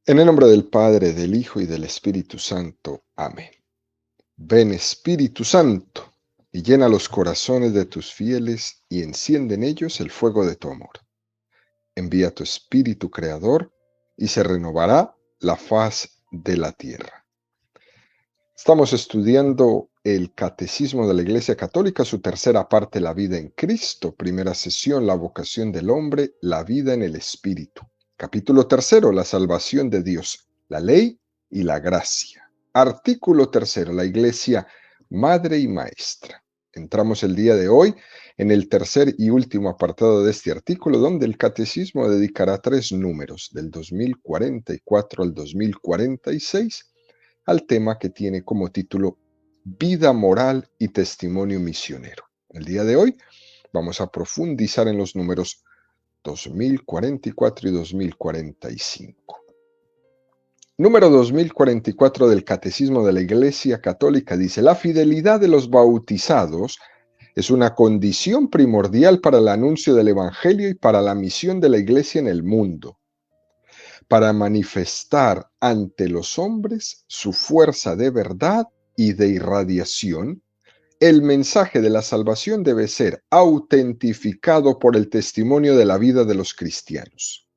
En el nombre del Padre, del Hijo y del Espíritu Santo. Amén. Ven Espíritu Santo, y llena los corazones de tus fieles, y enciende en ellos el fuego de tu amor. Envía tu Espíritu Creador, y se renovará la faz de la tierra. Estamos estudiando el Catecismo de la Iglesia Católica, su tercera parte, la vida en Cristo. Primera sesión, la vocación del hombre, la vida en el Espíritu. Capítulo tercero, la salvación de Dios, la ley y la gracia. Artículo tercero, la Iglesia Madre y Maestra. Entramos el día de hoy en el tercer y último apartado de este artículo, donde el Catecismo dedicará 3 números, del 2044 al 2046, al tema que tiene como título Vida moral y testimonio misionero. El día de hoy vamos a profundizar en los números 2044 y 2045. Número 2044 del Catecismo de la Iglesia Católica dice: la fidelidad de los bautizados es una condición primordial para el anuncio del Evangelio y para la misión de la Iglesia en el mundo, para manifestar ante los hombres su fuerza de verdad y de irradiación. El mensaje de la salvación debe ser autentificado por el testimonio de la vida de los cristianos.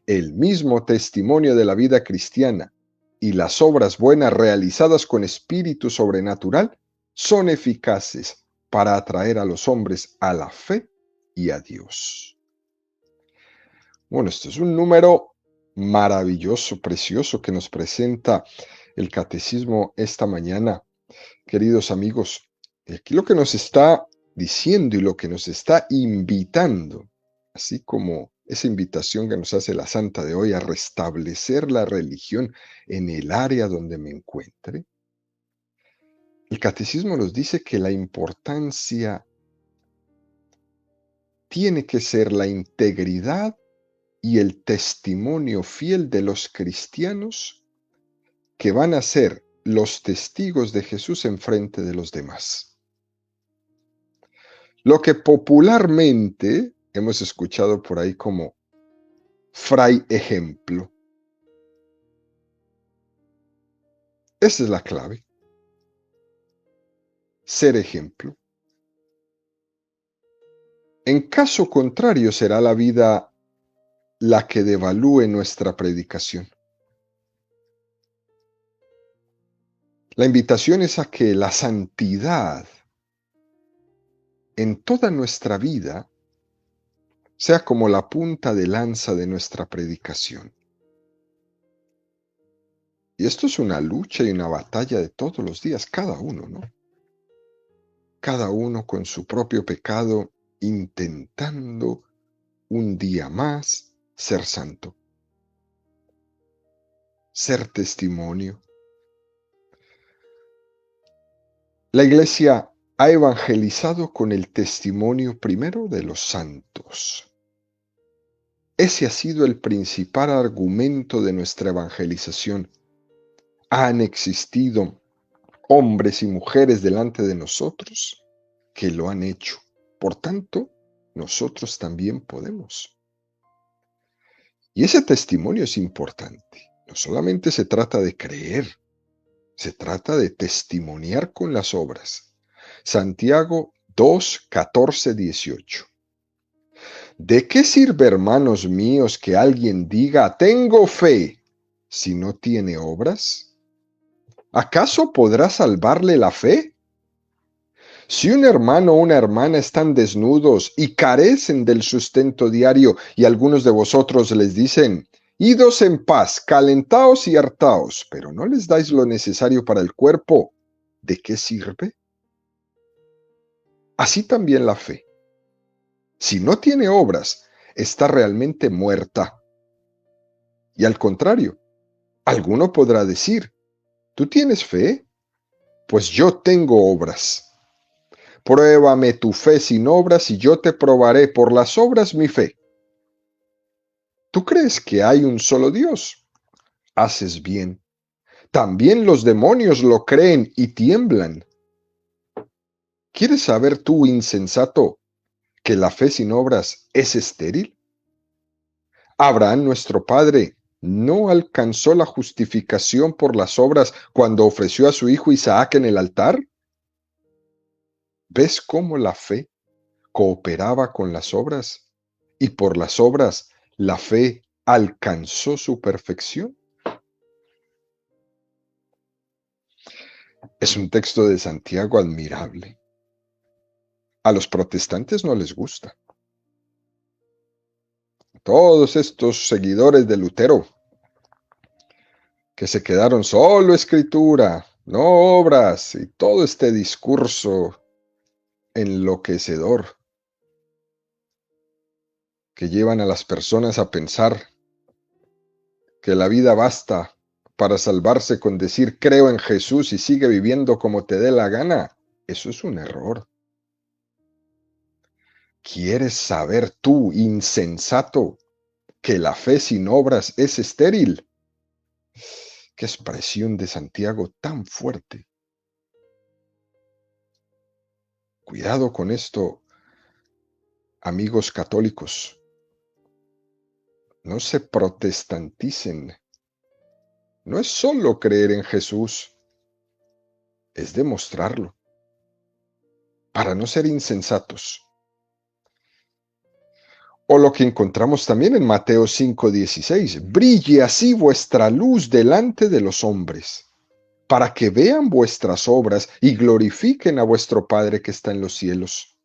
El mismo testimonio de la vida cristiana y las obras buenas realizadas con espíritu sobrenatural son eficaces para atraer a los hombres a la fe y a Dios. Bueno, esto es un número maravilloso, precioso, que nos presenta el Catecismo esta mañana, queridos amigos. Aquí lo que nos está diciendo y lo que nos está invitando, así como esa invitación que nos hace la Santa de hoy a restablecer la religión en el área donde me encuentre, el Catecismo nos dice que la importancia tiene que ser la integridad y el testimonio fiel de los cristianos que van a ser los testigos de Jesús en frente de los demás. Lo que popularmente hemos escuchado por ahí como fray ejemplo. Esa es la clave. Ser ejemplo. En caso contrario, será la vida la que devalúe nuestra predicación. La invitación es a que la santidad en toda nuestra vida sea como la punta de lanza de nuestra predicación. Y esto es una lucha y una batalla de todos los días, cada uno, ¿no? Cada uno con su propio pecado, intentando un día más ser santo, ser testimonio. La Iglesia ha evangelizado con el testimonio primero de los santos. Ese ha sido el principal argumento de nuestra evangelización. Han existido hombres y mujeres delante de nosotros que lo han hecho. Por tanto, nosotros también podemos. Y ese testimonio es importante. No solamente se trata de creer, se trata de testimoniar con las obras. Santiago 2, 14, 18. ¿De qué sirve, hermanos míos, que alguien diga, tengo fe, si no tiene obras? ¿Acaso podrá salvarle la fe? Si un hermano o una hermana están desnudos y carecen del sustento diario, y algunos de vosotros les dicen, idos en paz, calentaos y hartaos, pero no les dais lo necesario para el cuerpo, ¿de qué sirve? Así también la fe. Si no tiene obras, está realmente muerta. Y al contrario, alguno podrá decir, ¿tú tienes fe? Pues yo tengo obras. Pruébame tu fe sin obras y yo te probaré por las obras mi fe. ¿Tú crees que hay un solo Dios? Haces bien. También los demonios lo creen y tiemblan. ¿Quieres saber tú, insensato, que la fe sin obras es estéril? Abraham, nuestro padre, ¿No alcanzó la justificación por las obras cuando ofreció a su hijo Isaac en el altar? ¿Ves cómo la fe cooperaba con las obras? Y por las obras la fe alcanzó su perfección. Es un texto de Santiago admirable. A los protestantes no les gusta. Todos estos seguidores de Lutero, que se quedaron solo escritura, no obras, y todo este discurso enloquecedor que llevan a las personas a pensar que la vida basta para salvarse con decir creo en Jesús y sigue viviendo como te dé la gana. Eso es un error. ¿Quieres saber tú, insensato, que la fe sin obras es estéril? Qué expresión de Santiago tan fuerte. Cuidado con esto, amigos católicos. No se protestanticen. No es solo creer en Jesús, es demostrarlo, para no ser insensatos. O lo que encontramos también en Mateo 5:16, brille así vuestra luz delante de los hombres, para que vean vuestras obras y glorifiquen a vuestro Padre que está en los cielos.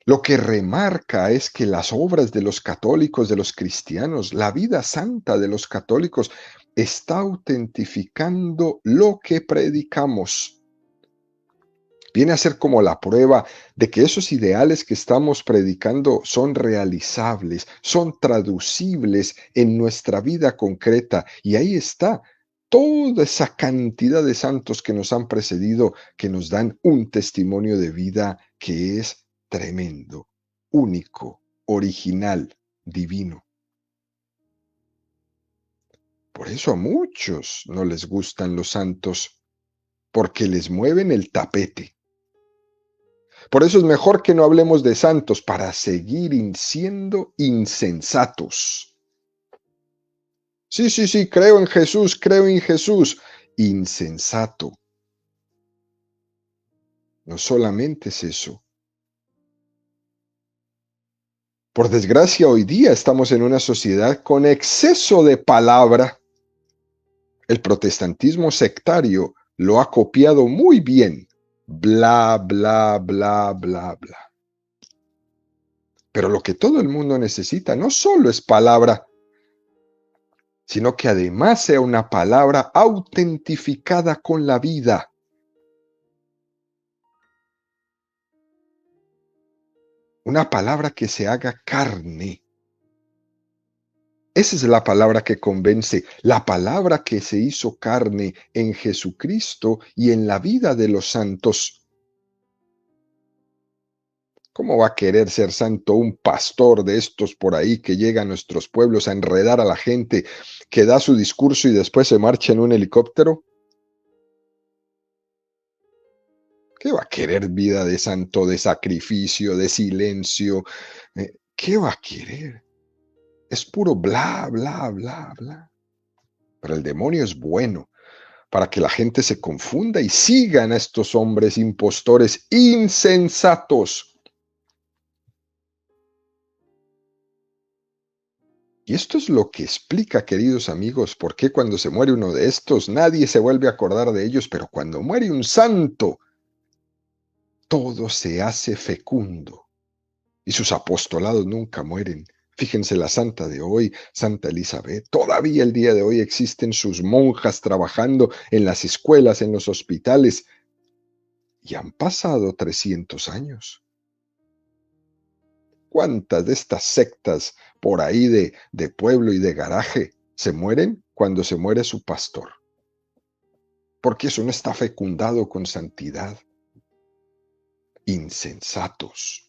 Lo que remarca es que las obras de los católicos, de los cristianos, la vida santa de los católicos, está autentificando lo que predicamos. Viene a ser como la prueba de que esos ideales que estamos predicando son realizables, son traducibles en nuestra vida concreta. Y ahí está toda esa cantidad de santos que nos han precedido, que nos dan un testimonio de vida que es tremendo, único, original, divino. Por eso a muchos no les gustan los santos, porque les mueven el tapete. Por eso es mejor que no hablemos de santos para seguir siendo insensatos. Sí, sí, sí, creo en Jesús, creo en Jesús. Insensato. No solamente es eso. Por desgracia, hoy día estamos en una sociedad con exceso de palabra. El protestantismo sectario lo ha copiado muy bien. Bla, bla, bla, bla, bla. Pero lo que todo el mundo necesita no solo es palabra, sino que además sea una palabra autentificada con la vida. Una palabra que se haga carne. Esa es la palabra que convence, la palabra que se hizo carne en Jesucristo y en la vida de los santos. ¿Cómo va a querer ser santo un pastor de estos por ahí que llega a nuestros pueblos a enredar a la gente, que da su discurso y después se marcha en un helicóptero? ¿Qué va a querer vida de santo, de sacrificio, de silencio? ¿Qué va a querer? Es puro bla, bla, bla, bla. Pero el demonio es bueno para que la gente se confunda y sigan a estos hombres impostores insensatos. Y esto es lo que explica, queridos amigos, por qué cuando se muere uno de estos, nadie se vuelve a acordar de ellos, pero cuando muere un santo, todo se hace fecundo. Y sus apostolados nunca mueren. Fíjense la santa de hoy, Santa Elizabeth. Todavía el día de hoy existen sus monjas trabajando en las escuelas, en los hospitales. Y han pasado 300 años. ¿Cuántas de estas sectas por ahí de pueblo y de garaje se mueren cuando se muere su pastor? Porque eso no está fecundado con santidad. Insensatos.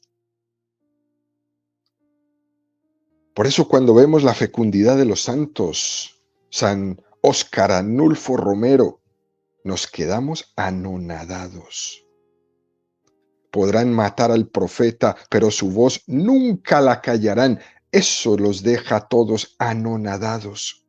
Por eso cuando vemos la fecundidad de los santos, San Óscar Arnulfo Romero, nos quedamos anonadados. Podrán matar al profeta, pero su voz nunca la callarán. Eso los deja a todos anonadados.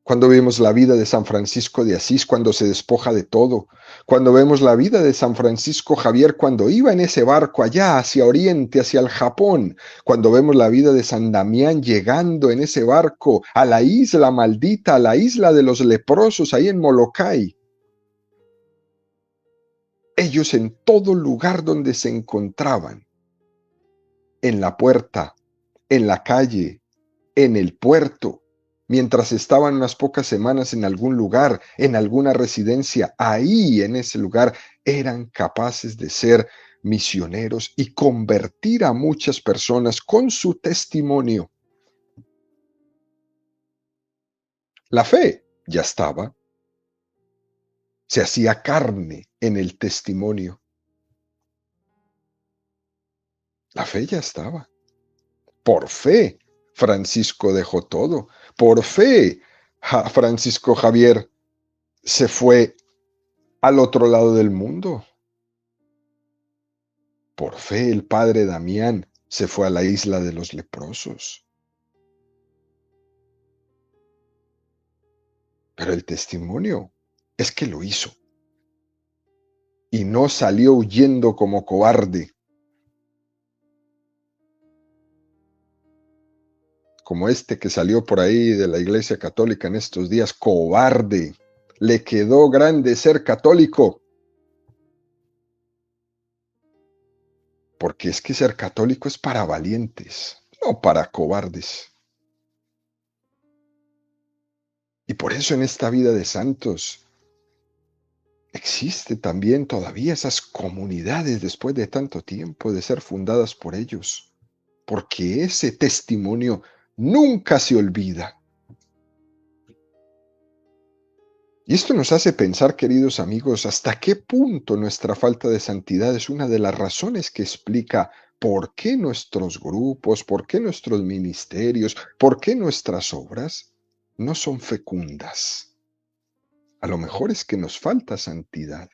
Cuando vemos la vida de San Francisco de Asís, cuando se despoja de todo, cuando vemos la vida de San Francisco Javier cuando iba en ese barco allá hacia Oriente, hacia el Japón, cuando vemos la vida de San Damián llegando en ese barco a la isla maldita, a la isla de los leprosos ahí en Molokai, ellos en todo lugar donde se encontraban, en la puerta, en la calle, en el puerto, mientras estaban unas pocas semanas en algún lugar, en alguna residencia, ahí en ese lugar, eran capaces de ser misioneros y convertir a muchas personas con su testimonio. La fe ya estaba, se hacía carne en el testimonio. La fe ya estaba. Por fe, Francisco dejó todo. Por fe, Francisco Javier se fue al otro lado del mundo. Por fe, el padre Damián se fue a la isla de los leprosos. Pero el testimonio es que lo hizo. Y no salió huyendo como cobarde. Como este que salió por ahí de la Iglesia Católica en estos días, cobarde. Le quedó grande ser católico. Porque es que ser católico es para valientes, no para cobardes. Y por eso en esta vida de santos existe también todavía esas comunidades después de tanto tiempo de ser fundadas por ellos. Porque ese testimonio nunca se olvida. Y esto nos hace pensar, queridos amigos, hasta qué punto nuestra falta de santidad es una de las razones que explica por qué nuestros grupos, por qué nuestros ministerios, por qué nuestras obras no son fecundas. A lo mejor es que nos falta santidad.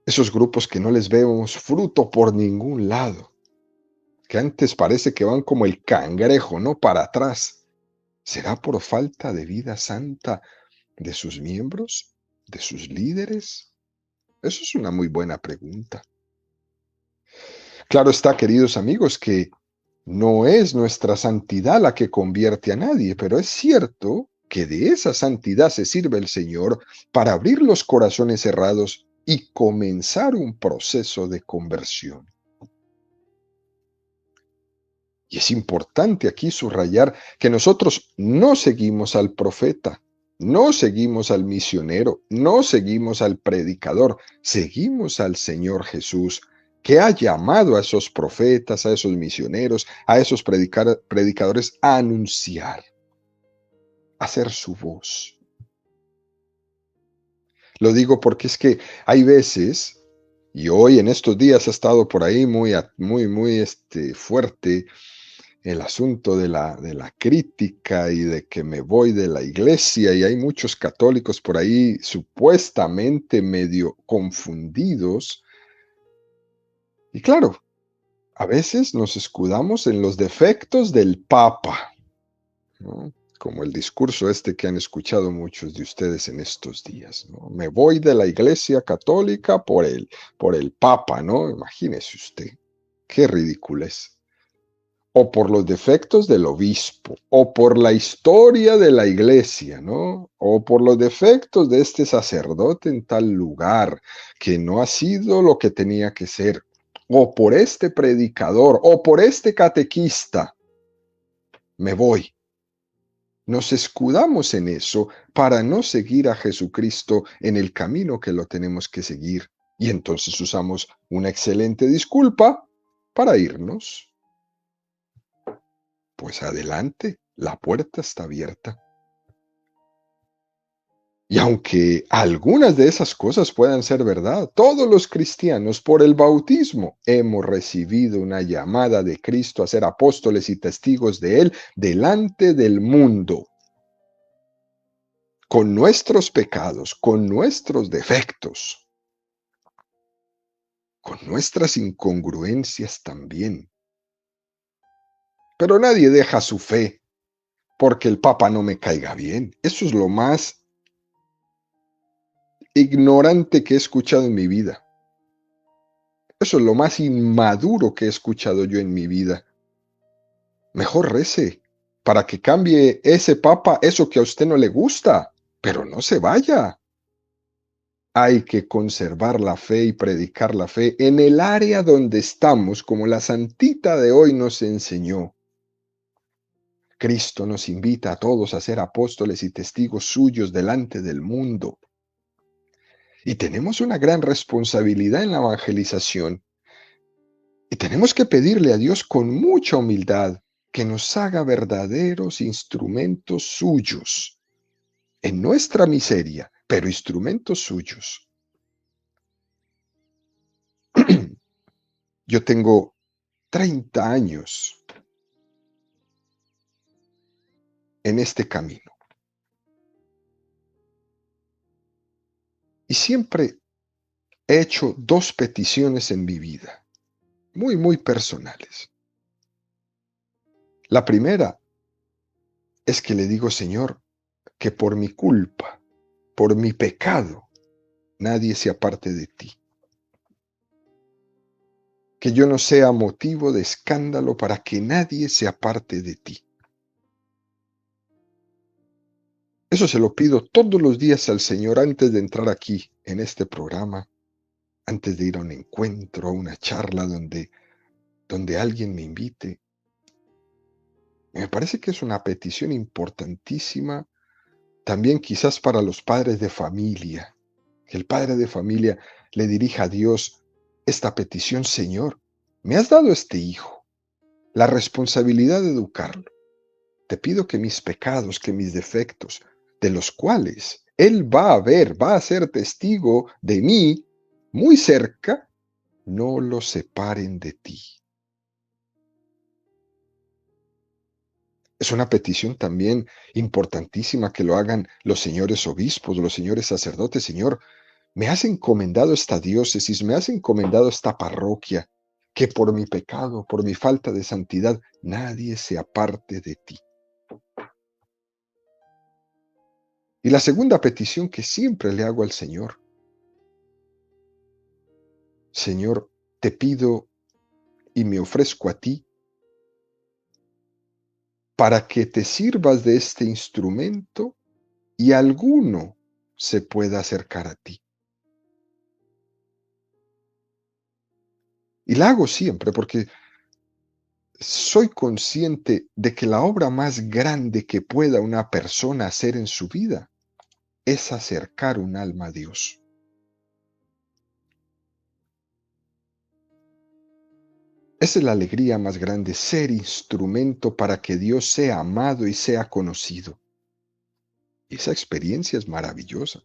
Esos grupos que no les vemos fruto por ningún lado, que antes parece que van como el cangrejo, ¿no? Para atrás. ¿Será por falta de vida santa de sus miembros, de sus líderes? Eso es una muy buena pregunta. Claro está, queridos amigos, que no es nuestra santidad la que convierte a nadie, pero es cierto que de esa santidad se sirve el Señor para abrir los corazones cerrados y comenzar un proceso de conversión. Y es importante aquí subrayar que nosotros no seguimos al profeta, no seguimos al misionero, no seguimos al predicador, seguimos al Señor Jesús, que ha llamado a esos profetas, a esos misioneros, a esos predicadores a anunciar, a hacer su voz. Lo digo porque es que hay veces, y hoy en estos días ha estado por ahí muy fuerte, el asunto de la crítica y de que me voy de la iglesia, y hay muchos católicos por ahí supuestamente medio confundidos. Y claro, a veces nos escudamos en los defectos del Papa, ¿no? Como el discurso que han escuchado muchos de ustedes en estos días, ¿no? Me voy de la iglesia católica por el Papa, ¿no? Imagínese usted, qué ridículo es. O por los defectos del obispo, o por la historia de la iglesia, ¿no? O por los defectos de este sacerdote en tal lugar, que no ha sido lo que tenía que ser, o por este predicador, o por este catequista. Me voy. Nos escudamos en eso para no seguir a Jesucristo en el camino que lo tenemos que seguir. Y entonces usamos una excelente disculpa para irnos. Pues adelante, la puerta está abierta. Y aunque algunas de esas cosas puedan ser verdad, todos los cristianos por el bautismo hemos recibido una llamada de Cristo a ser apóstoles y testigos de Él delante del mundo. Con nuestros pecados, con nuestros defectos. con nuestras incongruencias también. Pero nadie deja su fe porque el Papa no me caiga bien. Eso es lo más ignorante que he escuchado en mi vida. Eso es lo más inmaduro que he escuchado yo en mi vida. Mejor rece para que cambie ese Papa eso que a usted no le gusta, pero no se vaya. Hay que conservar la fe y predicar la fe en el área donde estamos, como la santita de hoy nos enseñó. Cristo nos invita a todos a ser apóstoles y testigos suyos delante del mundo. Y tenemos una gran responsabilidad en la evangelización. Y tenemos que pedirle a Dios con mucha humildad que nos haga verdaderos instrumentos suyos en nuestra miseria, pero instrumentos suyos. Yo tengo 30 años en este camino. Y siempre he hecho 2 peticiones en mi vida, muy personales. La primera es que le digo, Señor, que por mi culpa, por mi pecado, nadie se aparte de ti. Que yo no sea motivo de escándalo para que nadie se aparte de ti. Eso se lo pido todos los días al Señor antes de entrar aquí, en este programa, antes de ir a un encuentro, a una charla donde alguien me invite. Me parece que es una petición importantísima también quizás para los padres de familia, que el padre de familia le dirija a Dios esta petición: Señor, me has dado este hijo, la responsabilidad de educarlo. Te pido que mis pecados, que mis defectos, de los cuales él va a ver, va a ser testigo de mí muy cerca, no los separen de ti. Es una petición también importantísima que lo hagan los señores obispos, los señores sacerdotes. Señor, me has encomendado esta diócesis, me has encomendado esta parroquia, que por mi pecado, por mi falta de santidad, nadie se aparte de ti. Y la segunda petición que siempre le hago al Señor: Señor, te pido y me ofrezco a ti para que te sirvas de este instrumento y alguno se pueda acercar a ti. Y la hago siempre porque soy consciente de que la obra más grande que pueda una persona hacer en su vida es acercar un alma a Dios. Esa es la alegría más grande, ser instrumento para que Dios sea amado y sea conocido. Y esa experiencia es maravillosa.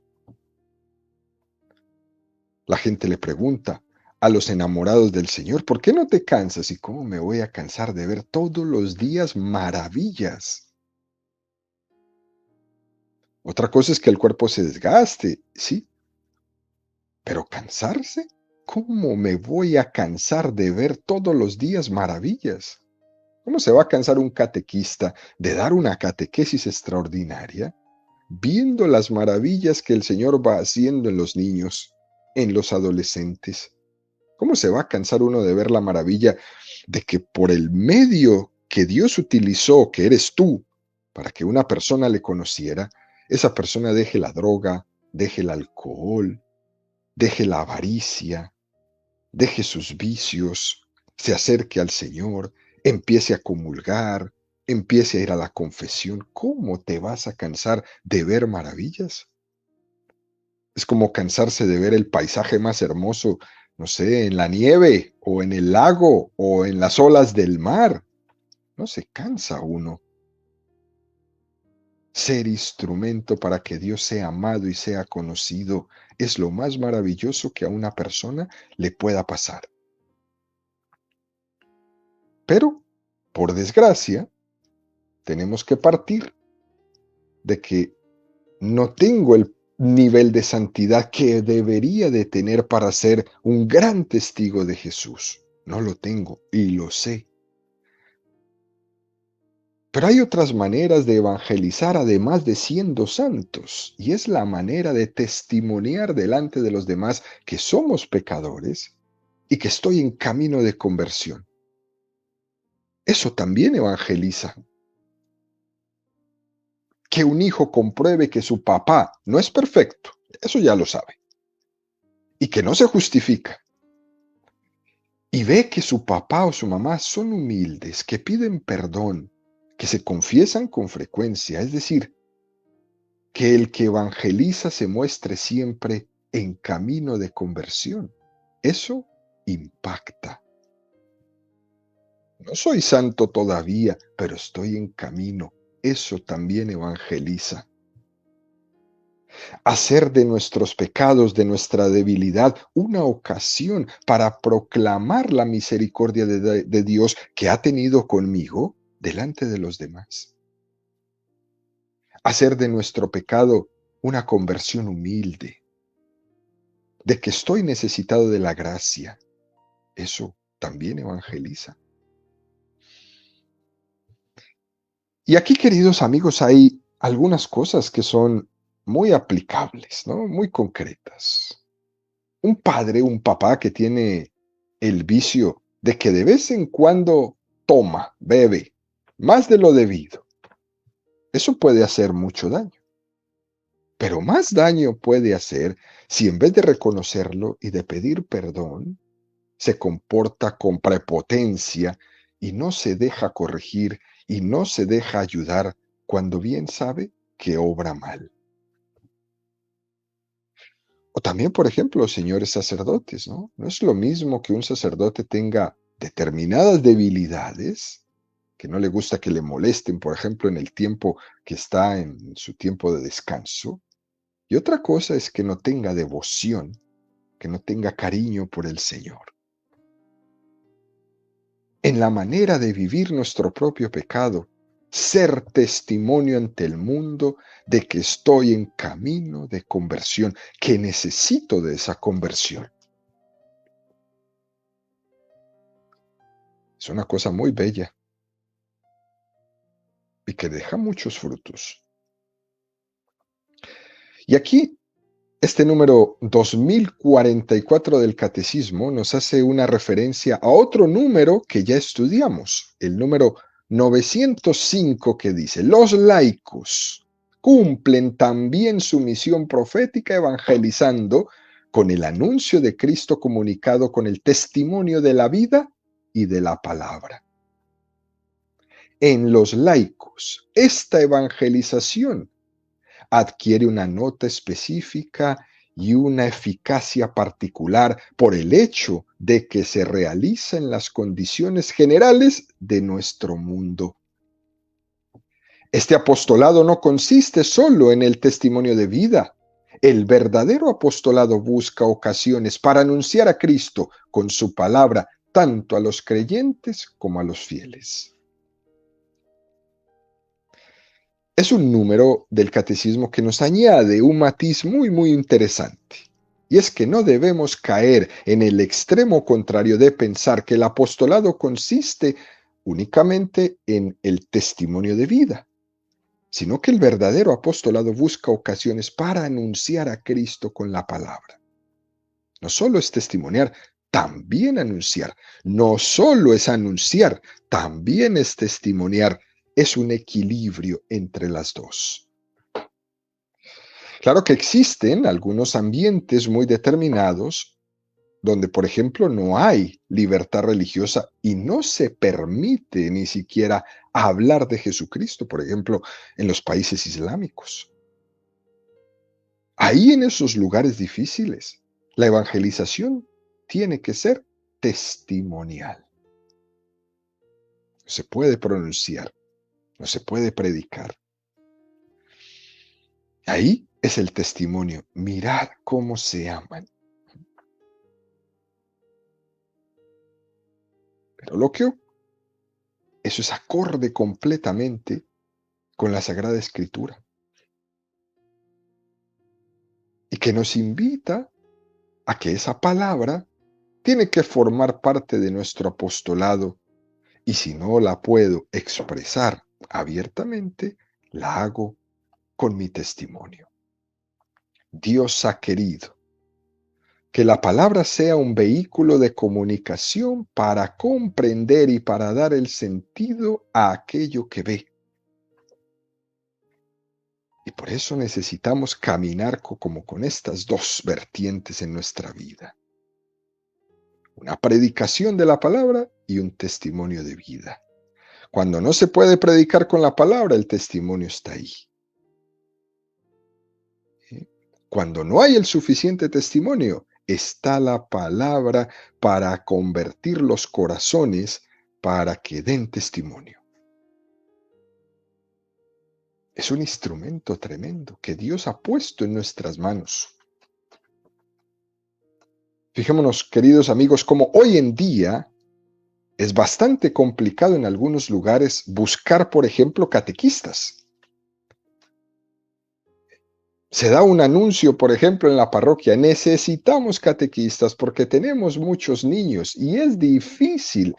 La gente le pregunta a los enamorados del Señor: ¿por qué no te cansas? ¿Y cómo me voy a cansar de ver todos los días maravillas? Otra cosa es que el cuerpo se desgaste, sí, pero cansarse, ¿cómo me voy a cansar de ver todos los días maravillas? ¿Cómo se va a cansar un catequista de dar una catequesis extraordinaria, viendo las maravillas que el Señor va haciendo en los niños, en los adolescentes? ¿Cómo se va a cansar uno de ver la maravilla de que por el medio que Dios utilizó, que eres tú, para que una persona le conociera, esa persona deje la droga, deje el alcohol, deje la avaricia, deje sus vicios, se acerque al Señor, empiece a comulgar, empiece a ir a la confesión? ¿Cómo te vas a cansar de ver maravillas? Es como cansarse de ver el paisaje más hermoso, no sé, en la nieve o en el lago o en las olas del mar. No se cansa uno. Ser instrumento para que Dios sea amado y sea conocido es lo más maravilloso que a una persona le pueda pasar. Pero, por desgracia, tenemos que partir de que no tengo nivel de santidad que debería de tener para ser un gran testigo de Jesús. No lo tengo y lo sé. Pero hay otras maneras de evangelizar además de siendo santos, y es la manera de testimoniar delante de los demás que somos pecadores y que estoy en camino de conversión. Eso también evangeliza. Que un hijo compruebe que su papá no es perfecto, eso ya lo sabe, y que no se justifica, y ve que su papá o su mamá son humildes, que piden perdón, que se confiesan con frecuencia, es decir, que el que evangeliza se muestre siempre en camino de conversión. Eso impacta. No soy santo todavía, pero estoy en camino. Eso también evangeliza. Hacer de nuestros pecados, de nuestra debilidad, una ocasión para proclamar la misericordia de Dios que ha tenido conmigo delante de los demás. Hacer de nuestro pecado una conversión humilde, de que estoy necesitado de la gracia. Eso también evangeliza. Y aquí, queridos amigos, hay algunas cosas que son muy aplicables, ¿no? Muy concretas. Un padre, un papá que tiene el vicio de que de vez en cuando toma, bebe, más de lo debido. Eso puede hacer mucho daño. Pero más daño puede hacer si en vez de reconocerlo y de pedir perdón, se comporta con prepotencia y no se deja corregir y no se deja ayudar cuando bien sabe que obra mal. O también, por ejemplo, señores sacerdotes, ¿no? No es lo mismo que un sacerdote tenga determinadas debilidades, que no le gusta que le molesten, por ejemplo, en el tiempo que está en su tiempo de descanso, y otra cosa es que no tenga devoción, que no tenga cariño por el Señor. En la manera de vivir nuestro propio pecado, ser testimonio ante el mundo de que estoy en camino de conversión, que necesito de esa conversión. Es una cosa muy bella y que deja muchos frutos. Y aquí, este número 2044 del Catecismo nos hace una referencia a otro número que ya estudiamos, el número 905, que dice: los laicos cumplen también su misión profética evangelizando con el anuncio de Cristo comunicado con el testimonio de la vida y de la palabra. En los laicos, esta evangelización adquiere una nota específica y una eficacia particular por el hecho de que se realiza en las condiciones generales de nuestro mundo. Este apostolado no consiste solo en el testimonio de vida. El verdadero apostolado busca ocasiones para anunciar a Cristo con su palabra tanto a los creyentes como a los fieles. Es un número del catecismo que nos añade un matiz muy interesante. Y es que no debemos caer en el extremo contrario de pensar que el apostolado consiste únicamente en el testimonio de vida, sino que el verdadero apostolado busca ocasiones para anunciar a Cristo con la palabra. No solo es testimoniar, también anunciar. No solo es anunciar, también es testimoniar. Es un equilibrio entre las dos. Claro que existen algunos ambientes muy determinados donde, por ejemplo, no hay libertad religiosa y no se permite ni siquiera hablar de Jesucristo, por ejemplo, en los países islámicos. Ahí en esos lugares difíciles, la evangelización tiene que ser testimonial. No se puede pronunciar, no se puede predicar. Ahí es el testimonio. Mirad cómo se aman. Pero eso es acorde completamente con la Sagrada Escritura. que nos invita a que esa palabra tiene que formar parte de nuestro apostolado, y si no la puedo expresar abiertamente, la hago con mi testimonio. Dios ha querido que la palabra sea un vehículo de comunicación para comprender y para dar el sentido a aquello que ve. Y por eso necesitamos caminar como con estas dos vertientes en nuestra vida. Una predicación de la palabra y un testimonio de vida. Cuando no se puede predicar con la palabra, el testimonio está ahí. ¿Sí? Cuando no hay el suficiente testimonio, está la palabra para convertir los corazones para que den testimonio. Es un instrumento tremendo que Dios ha puesto en nuestras manos. Fijémonos, queridos amigos, cómo hoy en día es bastante complicado en algunos lugares buscar, por ejemplo, catequistas. Se da un anuncio, por ejemplo, en la parroquia: necesitamos catequistas porque tenemos muchos niños, y es difícil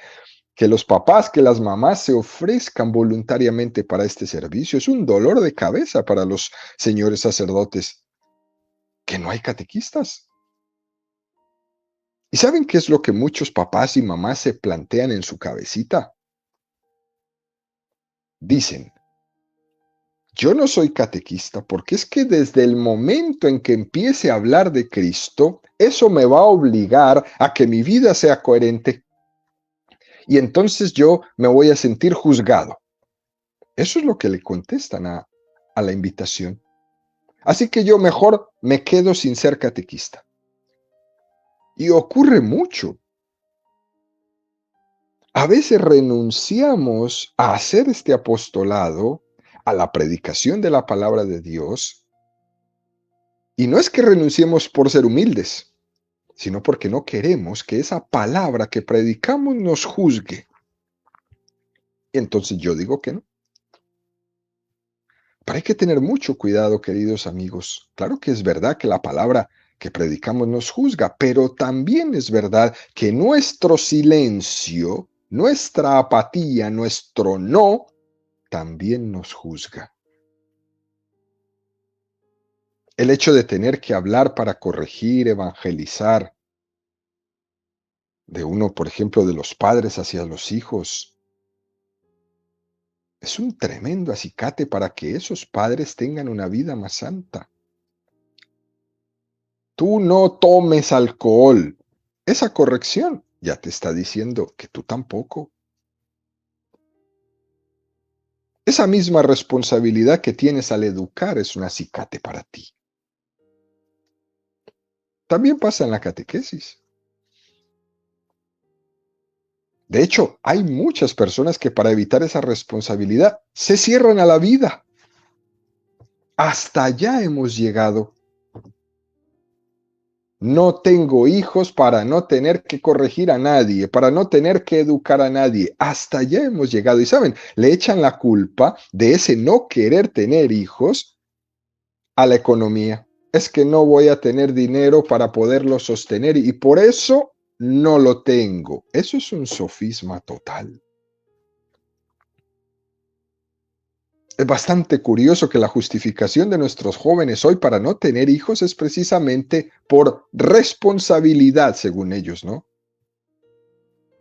que los papás, que las mamás se ofrezcan voluntariamente para este servicio. Es un dolor de cabeza para los señores sacerdotes que no hay catequistas. ¿Y saben qué es lo que muchos papás y mamás se plantean en su cabecita? Dicen: yo no soy catequista porque es que desde el momento en que empiece a hablar de Cristo, eso me va a obligar a que mi vida sea coherente. Y entonces yo me voy a sentir juzgado. Eso es lo que le contestan a la invitación. Así que yo mejor me quedo sin ser catequista. Y ocurre mucho. A veces renunciamos a hacer este apostolado, a la predicación de la palabra de Dios, y no es que renunciemos por ser humildes, sino porque no queremos que esa palabra que predicamos nos juzgue. Y entonces yo digo que no. Pero hay que tener mucho cuidado, queridos amigos. Claro que es verdad que la palabra que predicamos nos juzga, pero también es verdad que nuestro silencio, nuestra apatía, nuestro no, también nos juzga. El hecho de tener que hablar para corregir, evangelizar, de uno, por ejemplo, de los padres hacia los hijos, es un tremendo acicate para que esos padres tengan una vida más santa. Tú no tomes alcohol. Esa corrección ya te está diciendo que tú tampoco. Esa misma responsabilidad que tienes al educar es un acicate para ti. También pasa en la catequesis. De hecho, hay muchas personas que para evitar esa responsabilidad se cierran a la vida. Hasta allá hemos llegado. No tengo hijos para no tener que corregir a nadie, para no tener que educar a nadie. Hasta allá hemos llegado. Y saben, le echan la culpa de ese no querer tener hijos a la economía. Es que no voy a tener dinero para poderlo sostener y por eso no lo tengo. Eso es un sofisma total. Es bastante curioso que la justificación de nuestros jóvenes hoy para no tener hijos es precisamente por responsabilidad, según ellos, ¿no?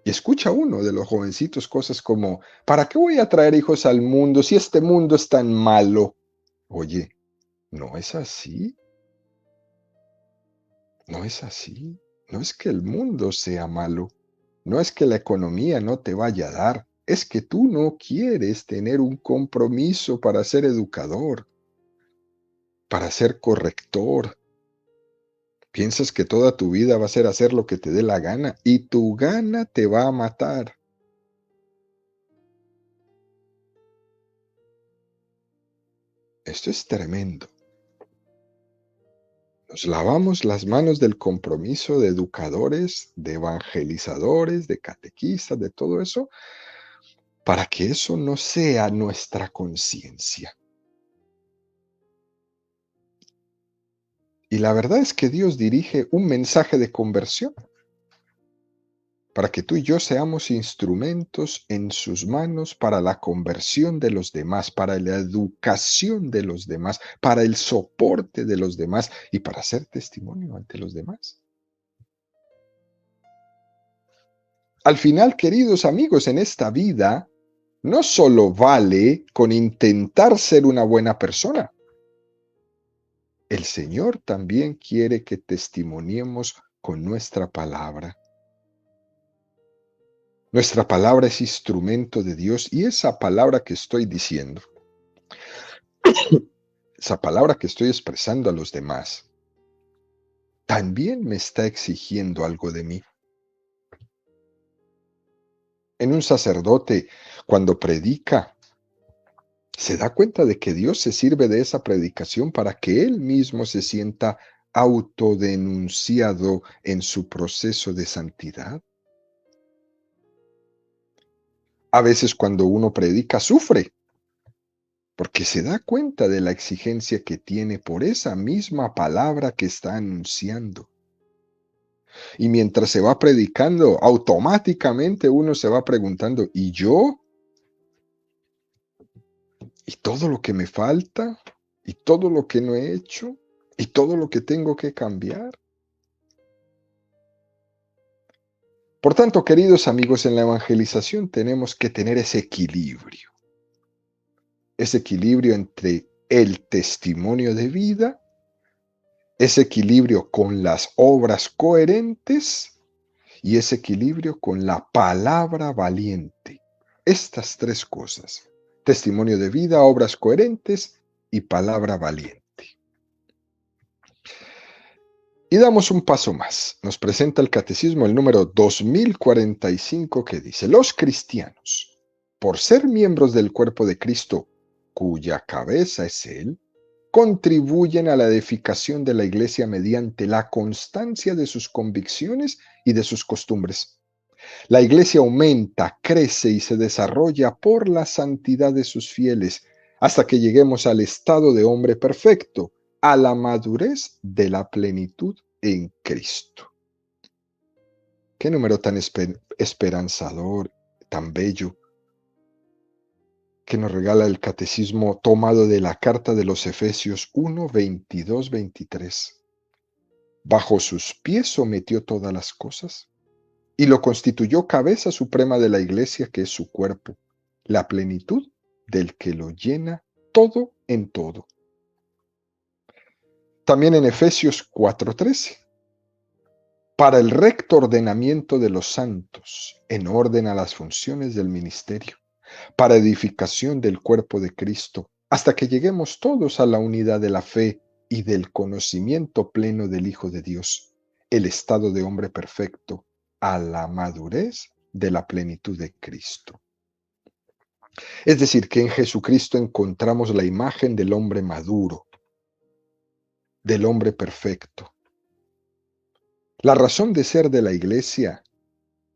Y escucha uno de los jovencitos cosas como: ¿para qué voy a traer hijos al mundo si este mundo es tan malo? Oye, no es así, no es así. No es que el mundo sea malo, no es que la economía no te vaya a dar, es que tú no quieres tener un compromiso para ser educador, para ser corrector. Piensas que toda tu vida va a ser hacer lo que te dé la gana y tu gana te va a matar. Esto es tremendo. Nos lavamos las manos del compromiso de educadores, de evangelizadores, de catequistas, de todo eso, para que eso no sea nuestra conciencia. Y la verdad es que Dios dirige un mensaje de conversión para que tú y yo seamos instrumentos en sus manos para la conversión de los demás, para la educación de los demás, para el soporte de los demás y para hacer testimonio ante los demás. Al final, queridos amigos, en esta vida no solo vale con intentar ser una buena persona. El Señor también quiere que testimoniemos con nuestra palabra. Nuestra palabra es instrumento de Dios y esa palabra que estoy diciendo, esa palabra que estoy expresando a los demás, también me está exigiendo algo de mí. En un sacerdote, cuando predica, se da cuenta de que Dios se sirve de esa predicación para que él mismo se sienta autodenunciado en su proceso de santidad. A veces cuando uno predica sufre, porque se da cuenta de la exigencia que tiene por esa misma palabra que está anunciando. Y mientras se va predicando, automáticamente uno se va preguntando, ¿y yo? ¿Y todo lo que me falta? ¿Y todo lo que no he hecho? ¿Y todo lo que tengo que cambiar? Por tanto, queridos amigos, en la evangelización tenemos que tener ese equilibrio entre el testimonio de vida, ese equilibrio con las obras coherentes y ese equilibrio con la palabra valiente. Estas tres cosas: testimonio de vida, obras coherentes y palabra valiente. Y damos un paso más. Nos presenta el Catecismo el número 2045 que dice: los cristianos, por ser miembros del cuerpo de Cristo, cuya cabeza es Él, contribuyen a la edificación de la Iglesia mediante la constancia de sus convicciones y de sus costumbres. La Iglesia aumenta, crece y se desarrolla por la santidad de sus fieles, hasta que lleguemos al estado de hombre perfecto, a la madurez de la plenitud en Cristo. Qué número tan esperanzador, tan bello, que nos regala el Catecismo tomado de la carta de los Efesios 1, 22, 23. Bajo sus pies sometió todas las cosas y lo constituyó cabeza suprema de la Iglesia, que es su cuerpo, la plenitud del que lo llena todo en todo. También en Efesios 4:13, para el recto ordenamiento de los santos, en orden a las funciones del ministerio, para edificación del cuerpo de Cristo, hasta que lleguemos todos a la unidad de la fe y del conocimiento pleno del Hijo de Dios, el estado de hombre perfecto, a la madurez de la plenitud de Cristo. Es decir, que en Jesucristo encontramos la imagen del hombre maduro, del hombre perfecto. La razón de ser de la Iglesia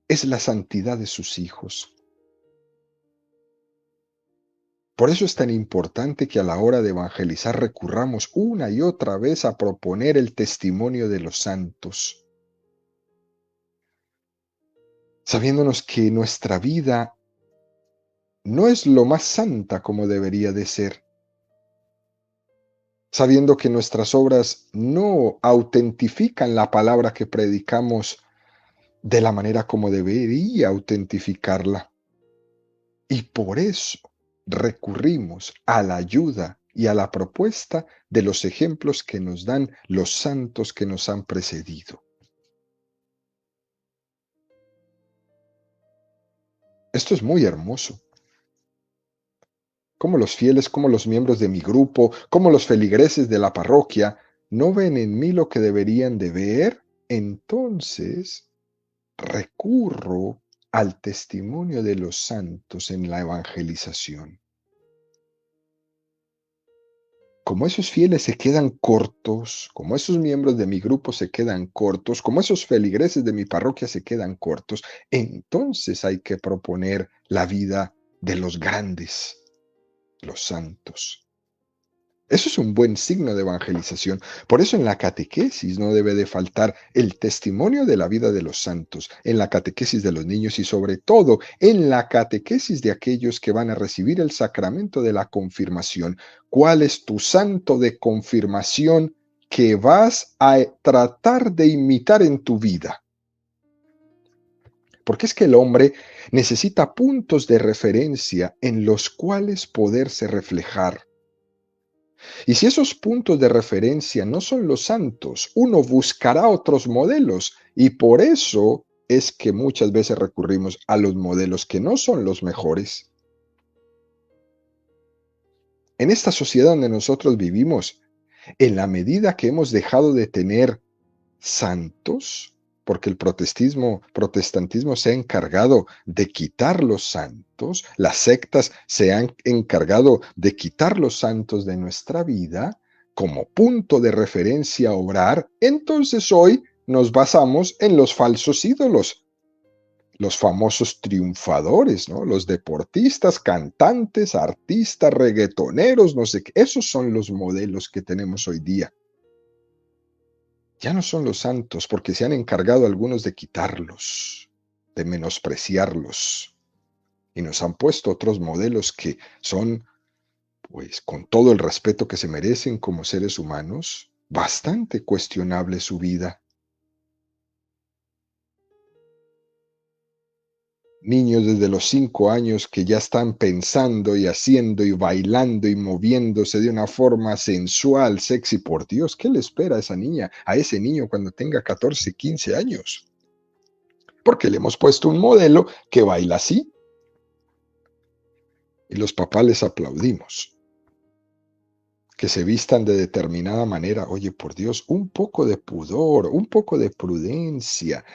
es la santidad de sus hijos. Por eso es tan importante que a la hora de evangelizar recurramos una y otra vez a proponer el testimonio de los santos, sabiéndonos que nuestra vida no es lo más santa como debería de ser, sabiendo que nuestras obras no autentifican la palabra que predicamos de la manera como debería autentificarla. Y por eso recurrimos a la ayuda y a la propuesta de los ejemplos que nos dan los santos que nos han precedido. Esto es muy hermoso. Como los fieles, como los miembros de mi grupo, como los feligreses de la parroquia, no ven en mí lo que deberían de ver, entonces recurro al testimonio de los santos en la evangelización. Como esos fieles se quedan cortos, como esos miembros de mi grupo se quedan cortos, como esos feligreses de mi parroquia se quedan cortos, entonces hay que proponer la vida de los grandes, los santos. Eso es un buen signo de evangelización. Por eso en la catequesis no debe de faltar el testimonio de la vida de los santos, en la catequesis de los niños y sobre todo en la catequesis de aquellos que van a recibir el sacramento de la confirmación. ¿Cuál es tu santo de confirmación que vas a tratar de imitar en tu vida? Porque es que el hombre necesita puntos de referencia en los cuales poderse reflejar. Y si esos puntos de referencia no son los santos, uno buscará otros modelos. Y por eso es que muchas veces recurrimos a los modelos que no son los mejores. En esta sociedad donde nosotros vivimos, en la medida que hemos dejado de tener santos, porque el protestantismo se ha encargado de quitar los santos, las sectas se han encargado de quitar los santos de nuestra vida como punto de referencia a orar, entonces hoy nos basamos en los falsos ídolos, los famosos triunfadores, ¿no? Los deportistas, cantantes, artistas, reggaetoneros, no sé qué. Esos son los modelos que tenemos hoy día. Ya no son los santos porque se han encargado algunos de quitarlos, de menospreciarlos, y nos han puesto otros modelos que son, pues, con todo el respeto que se merecen como seres humanos, bastante cuestionable su vida. Niños desde los 5 años que ya están pensando y haciendo y bailando y moviéndose de una forma sensual, sexy. Por Dios, ¿qué le espera a esa niña, a ese niño cuando tenga 14, 15 años? Porque le hemos puesto un modelo que baila así y los papás les aplaudimos. Que se vistan de determinada manera. Oye, por Dios, un poco de pudor, un poco de prudencia.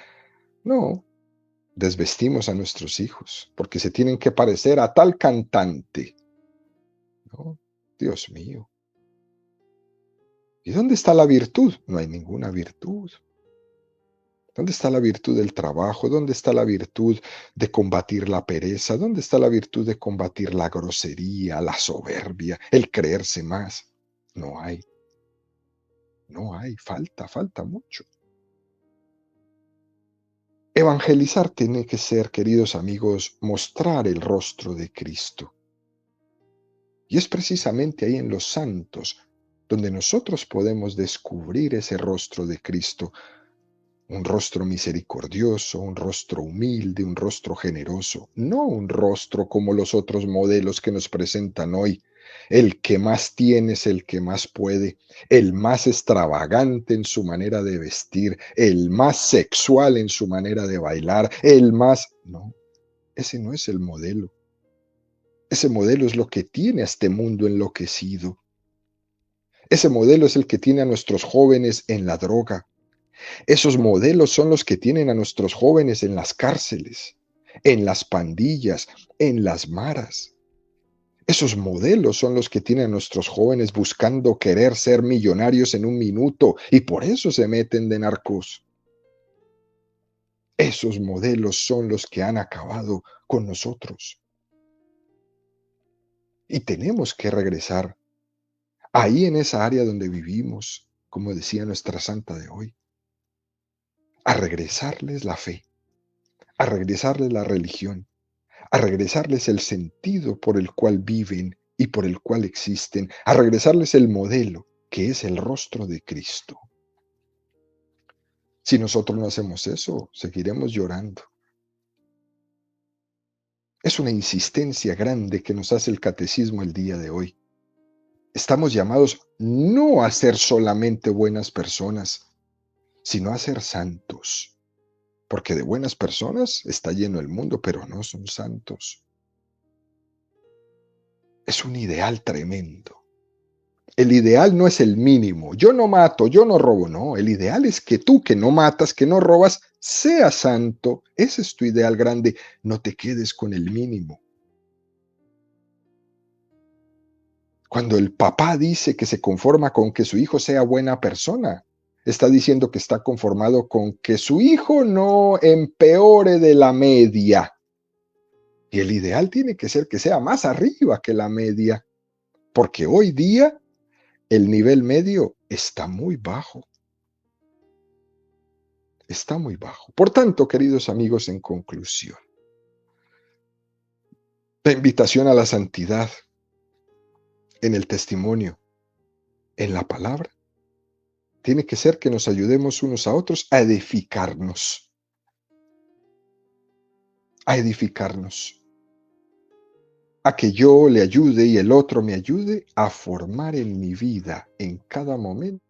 No, desvestimos a nuestros hijos porque se tienen que parecer a tal cantante. ¿No? Dios mío. ¿Y dónde está la virtud? No hay ninguna virtud. ¿Dónde está la virtud del trabajo? ¿Dónde está la virtud de combatir la pereza? ¿Dónde está la virtud de combatir la grosería, la soberbia, el creerse más? No hay, no hay, falta mucho. Evangelizar tiene que ser, queridos amigos, mostrar el rostro de Cristo. Y es precisamente ahí en los santos donde nosotros podemos descubrir ese rostro de Cristo, un rostro misericordioso, un rostro humilde, un rostro generoso, no un rostro como los otros modelos que nos presentan hoy. El que más tiene es el que más puede, el más extravagante en su manera de vestir, el más sexual en su manera de bailar, el más... No, ese no es el modelo. Ese modelo es lo que tiene a este mundo enloquecido. Ese modelo es el que tiene a nuestros jóvenes en la droga. Esos modelos son los que tienen a nuestros jóvenes en las cárceles, en las pandillas, en las maras. Esos modelos son los que tienen a nuestros jóvenes buscando querer ser millonarios en un minuto y por eso se meten de narcos. Esos modelos son los que han acabado con nosotros. Y tenemos que regresar ahí en esa área donde vivimos, como decía nuestra santa de hoy, a regresarles la fe, a regresarles la religión, a regresarles el sentido por el cual viven y por el cual existen, a regresarles el modelo, que es el rostro de Cristo. Si nosotros no hacemos eso, seguiremos llorando. Es una insistencia grande que nos hace el catecismo el día de hoy. Estamos llamados no a ser solamente buenas personas, sino a ser santos. Porque de buenas personas está lleno el mundo, pero no son santos. Es un ideal tremendo. El ideal no es el mínimo. Yo no mato, yo no robo. No, el ideal es que tú que no matas, que no robas, seas santo. Ese es tu ideal grande. No te quedes con el mínimo. Cuando el papá dice que se conforma con que su hijo sea buena persona, está diciendo que está conformado con que su hijo no empeore de la media. Y el ideal tiene que ser que sea más arriba que la media. Porque hoy día El nivel medio está muy bajo. Está muy bajo. Por tanto, queridos amigos, en conclusión, la invitación a la santidad en el testimonio, en la palabra, tiene que ser que nos ayudemos unos a otros a edificarnos, a que yo le ayude y el otro me ayude a formar en mi vida en cada momento